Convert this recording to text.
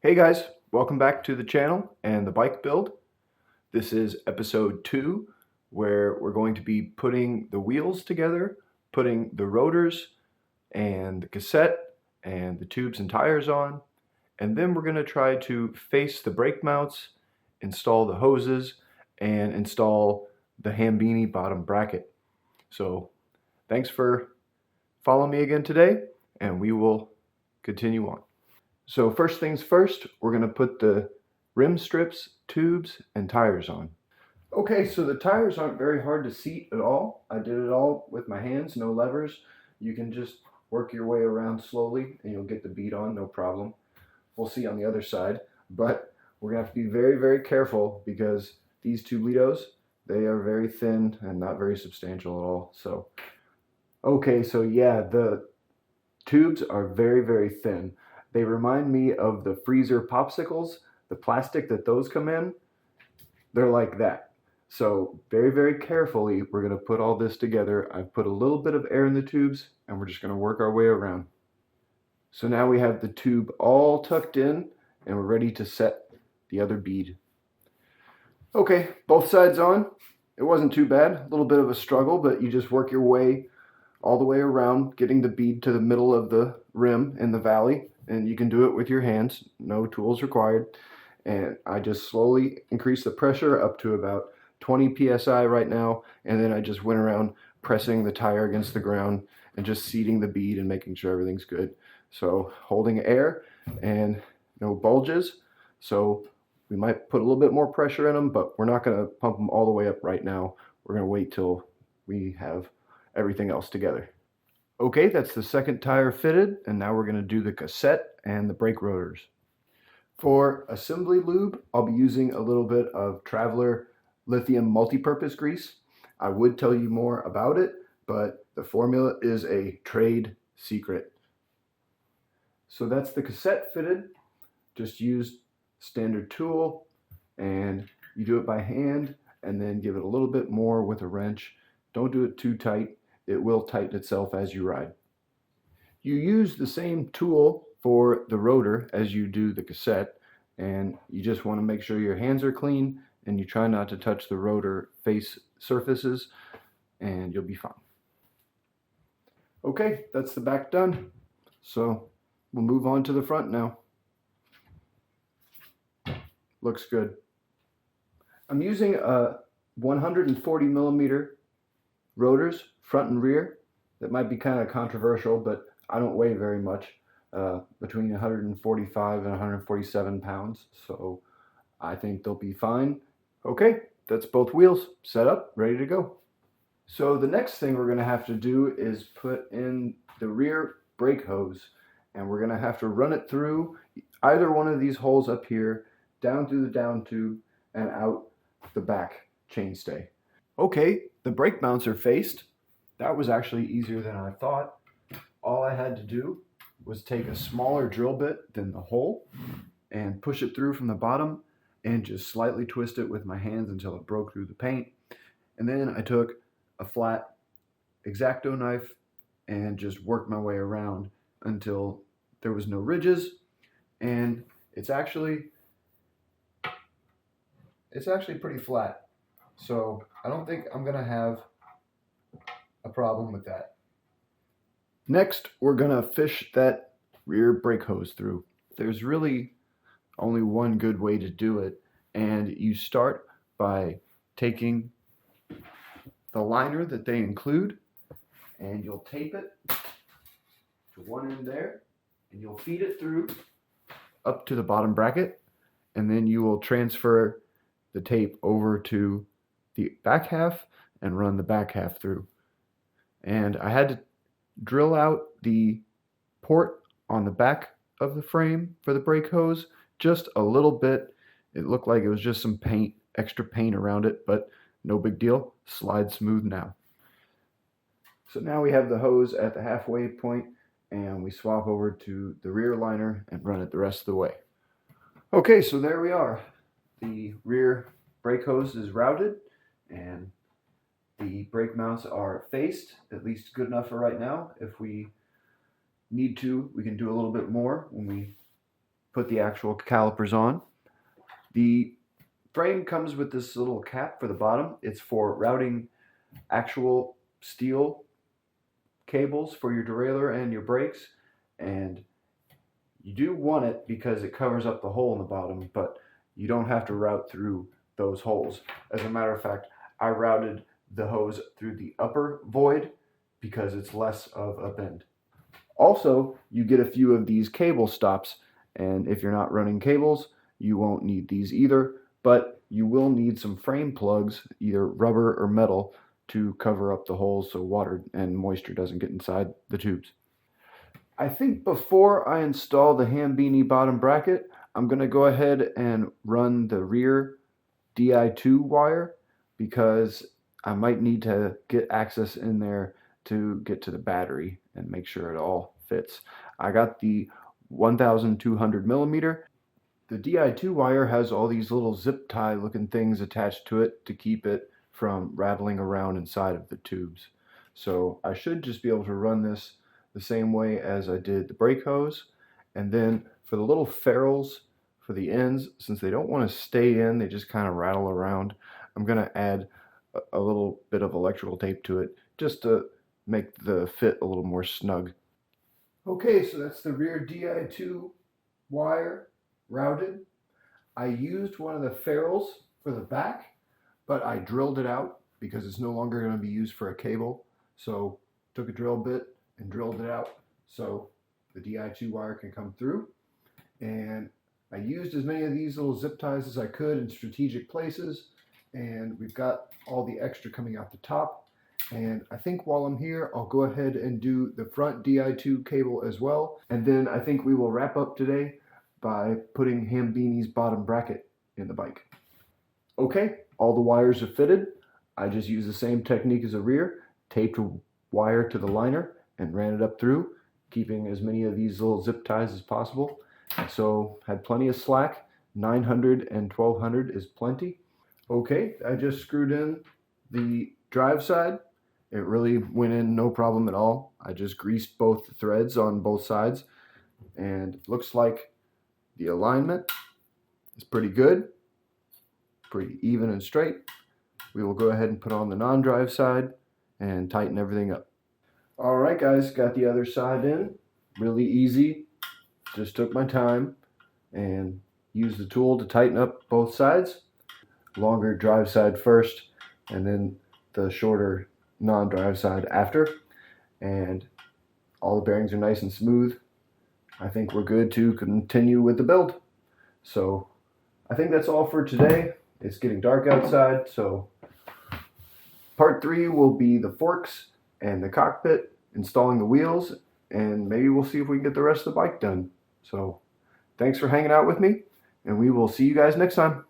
Hey guys, welcome back to the channel and the bike build. This is episode 2 where we're going to be putting the wheels together, putting the rotors and the cassette and the tubes and tires on, and then we're going to try to face the brake mounts, install the hoses, and install the Hambini bottom bracket. So thanks for following me again today, and we will continue on. So first things first, we're going to put the rim strips, tubes, and tires on. Okay, so the tires aren't very hard to seat at all. I did it all with my hands, no levers. You can just work your way around slowly and you'll get the bead on, no problem. We'll see on the other side, but we're going to have to be very, very careful because these tublitos, they are very thin and not very substantial at all. So, okay, so yeah, the tubes are very, very thin. They remind me of the freezer popsicles, the plastic that those come in. They're like that. So very, very carefully, we're going to put all this together. I've put a little bit of air in the tubes and we're just going to work our way around. So now we have the tube all tucked in and we're ready to set the other bead. Okay, both sides on. It wasn't too bad, a little bit of a struggle, but you just work your way all the way around, getting the bead to the middle of the rim in the valley, and you can do it with your hands, no tools required. And I just slowly increase the pressure up to about 20 psi right now, and then I just went around pressing the tire against the ground and just seating the bead and making sure everything's good. So holding air and no bulges, so we might put a little bit more pressure in them, but we're not going to pump them all the way up right now. We're going to wait till we have everything else together. Okay, that's the second tire fitted, and now we're going to do the cassette and the brake rotors. For assembly lube, I'll be using a little bit of Traveler lithium multi-purpose grease. I would tell you more about it, but the formula is a trade secret. So that's the cassette fitted. Just use standard tool, and you do it by hand, and then give it a little bit more with a wrench. Don't do it too tight. It will tighten itself as you ride. You use the same tool for the rotor as you do the cassette, and you just want to make sure your hands are clean and you try not to touch the rotor face surfaces, and you'll be fine. Okay, that's the back done. So we'll move on to the front now. Looks good. I'm using a 140 millimeter rotors, front and rear. That might be kind of controversial, but I don't weigh very much, between 145 and 147 pounds, so I think they'll be fine. Okay, that's both wheels set up, ready to go. So the next thing we're going to have to do is put in the rear brake hose, and we're going to have to run it through either one of these holes up here, down through the down tube, and out the back chainstay. Okay, the brake mounts are faced. That was actually easier than I thought. All I had to do was take a smaller drill bit than the hole and push it through from the bottom and just slightly twist it with my hands until it broke through the paint. And then I took a flat X-Acto knife and just worked my way around until there was no ridges, and it's actually pretty flat. So I don't think I'm gonna have a problem with that. Next, we're gonna fish that rear brake hose through. There's really only one good way to do it, and you start by taking the liner that they include, and you'll tape it to one end there, and you'll feed it through up to the bottom bracket, and then you will transfer the tape over to the back half and run the back half through. And I had to drill out the port on the back of the frame for the brake hose just a little bit. It looked like it was just some paint, extra paint around it, but no big deal. Slides smooth now. So now we have the hose at the halfway point, and we swap over to the rear liner and run it the rest of the way. Okay, so there we are. The rear brake hose is routed, and the brake mounts are faced, at least good enough for right now. If we need to, we can do a little bit more when we put the actual calipers on. The frame comes with this little cap for the bottom. It's for routing actual steel cables for your derailleur and your brakes, and you do want it because it covers up the hole in the bottom, but you don't have to route through those holes. As a matter of fact, I routed the hose through the upper void because it's less of a bend. Also, you get a few of these cable stops, and if you're not running cables, you won't need these either, but you will need some frame plugs, either rubber or metal, to cover up the holes so water and moisture doesn't get inside the tubes. I think before I install the Hambini bottom bracket, I'm going to go ahead and run the rear Di2 wire because I might need to get access in there to get to the battery and make sure it all fits. I got the 1200 millimeter. The Di2 wire has all these little zip tie looking things attached to it to keep it from rattling around inside of the tubes. So I should just be able to run this the same way as I did the brake hose. And then for the little ferrules for the ends, since they don't want to stay in, they just kind of rattle around, I'm going to add a little bit of electrical tape to it just to make the fit a little more snug. Okay, so that's the rear Di2 wire routed. I used one of the ferrules for the back, but I drilled it out because it's no longer going to be used for a cable. So took a drill bit and drilled it out so the Di2 wire can come through. And I used as many of these little zip ties as I could in strategic places, and we've got all the extra coming out the top. And I think while I'm here, I'll go ahead and do the front Di2 cable as well. And then I think we will wrap up today by putting Hambini's bottom bracket in the bike. Okay, all the wires are fitted. I just used the same technique as the rear, taped a wire to the liner and ran it up through, keeping as many of these little zip ties as possible. So had plenty of slack. 900 and 1200 is plenty. Okay, I just screwed in the drive side. It really went in no problem at all. I just greased both the threads on both sides, and it looks like the alignment is pretty good, pretty even and straight. We will go ahead and put on the non-drive side and tighten everything up. All right, guys, got the other side in. Really easy. Just took my time and used the tool to tighten up both sides. Longer drive side first, and then the shorter non-drive side after. And all the bearings are nice and smooth. I think we're good to continue with the build. So I think that's all for today. It's getting dark outside, so part 3 will be the forks and the cockpit, installing the wheels, and maybe we'll see if we can get the rest of the bike done. So thanks for hanging out with me, and we will see you guys next time.